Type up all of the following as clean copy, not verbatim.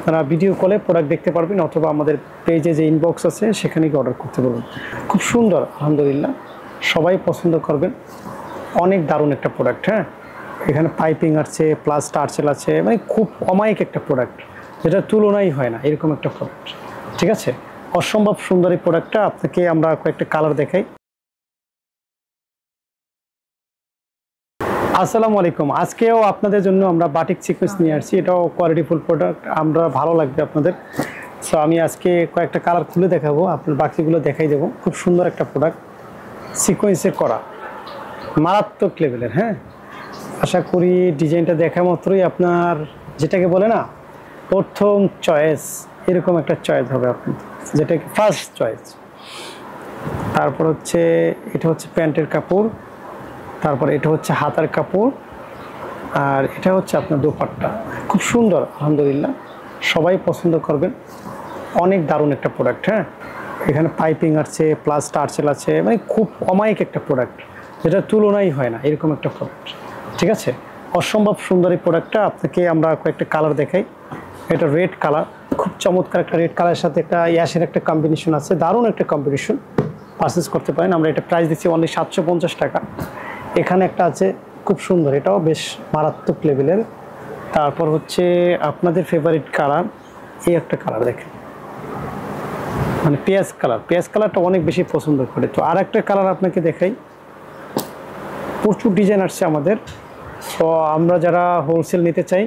আপনারা ভিডিও কলে প্রোডাক্ট দেখতে পারবেন অথবা আমাদের পেজে যে ইনবক্স আছে সেখানে গিয়ে অর্ডার করতে পারবেন। খুব সুন্দর, আলহামদুলিল্লাহ সবাই পছন্দ করবেন। অনেক দারুণ একটা প্রোডাক্ট। হ্যাঁ, এখানে পাইপিং আছে প্লাস টার্সেল আছে, মানে খুব অমায়িক একটা প্রোডাক্ট, যেটা তুলনাই হয় না এরকম একটা প্রোডাক্ট। ঠিক আছে, অসম্ভব সুন্দর এই প্রোডাক্টটা। আপনাকে আমরা কয়েকটা কালার দেখাই। আসসালামু আলাইকুম। আজকেও আপনাদের জন্য আমরা বাটিক সিকোয়েন্স নিয়ে আসছি। এটাও কোয়ালিটিফুল প্রোডাক্ট, আমরা ভালো লাগবে আপনাদের। সো আমি আজকে কয়েকটা কালার খুলে দেখাবো, আপনার বাকিগুলো দেখাই দেবো। খুব সুন্দর একটা প্রোডাক্ট, সিকোয়েন্সে করা, মারাত্মক লেভেলের। হ্যাঁ, আশা করি ডিজাইনটা দেখা মাত্রই আপনার যেটাকে বলে না প্রথম চয়েস, এরকম একটা চয়েস হবে আপনার, যেটাকে ফার্স্ট চয়েস। তারপর হচ্ছে এটা হচ্ছে প্যান্টের কাপড়, তারপর এটা হচ্ছে হাতার কাপড়, আর এটা হচ্ছে আপনার দোপাট্টা। খুব সুন্দর, আলহামদুলিল্লাহ সবাই পছন্দ করবেন। অনেক দারুণ একটা প্রোডাক্ট। হ্যাঁ, এখানে পাইপিং আছে প্লাস টার্সেল আছে, মানে খুব অমায়িক একটা প্রোডাক্ট, যেটা তুলনাই হয় না এরকম একটা প্রোডাক্ট। ঠিক আছে, অসম্ভব সুন্দর এই প্রোডাক্টটা। আপনাকে আমরা কয়েকটা কালার দেখাই। এটা রেড কালার, খুব চমৎকার একটা রেড কালারের সাথে একটা ইয়াশের একটা কম্বিনেশন আছে, দারুণ একটা কম্বিনেশন। পারচেস করতে পারেন। আমরা এটা প্রাইস দিচ্ছি অনলি 750 টাকা। এখানে একটা আছে খুব সুন্দর, এটাও বেশ মারাত্মক লেভেলের। তারপর হচ্ছে আপনাদের ফেভারিট কালার, এই একটা কালার দেখেন, মানে পেঁয়াজ কালার। পেঁয়াজ কালারটা অনেক বেশি পছন্দ করে। তো আর একটা কালার আপনাকে দেখাই। প্রচুর ডিজাইন আসছে আমাদের। সো আমরা যারা হোলসেল নিতে চাই,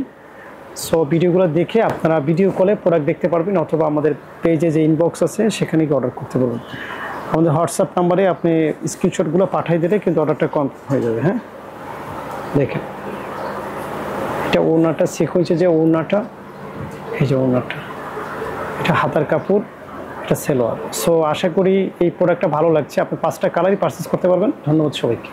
সো ভিডিওগুলো দেখে আপনারা ভিডিও কলে প্রোডাক্ট দেখতে পারবেন অথবা আমাদের পেজে যে ইনবক্স আছে সেখানে গিয়ে অর্ডার করতে পারবেন। আমাদের হোয়াটসঅ্যাপ নাম্বারে আপনি স্ক্রিনশটগুলো পাঠিয়ে দিলে কিন্তু অর্ডারটা কনফার্ম হয়ে যাবে। হ্যাঁ, দেখেন এটা ওড়নাটা, সিকোয়েন্সে যে ওড়নাটা, এই যে ওড়নাটা, এটা হাতার কাপড়, এটা সেলোয়ার। সো আশা করি এই প্রোডাক্টটা ভালো লাগছে। আপনি 5টা কালারই পারচেস করতে পারবেন। ধন্যবাদ সবাইকে।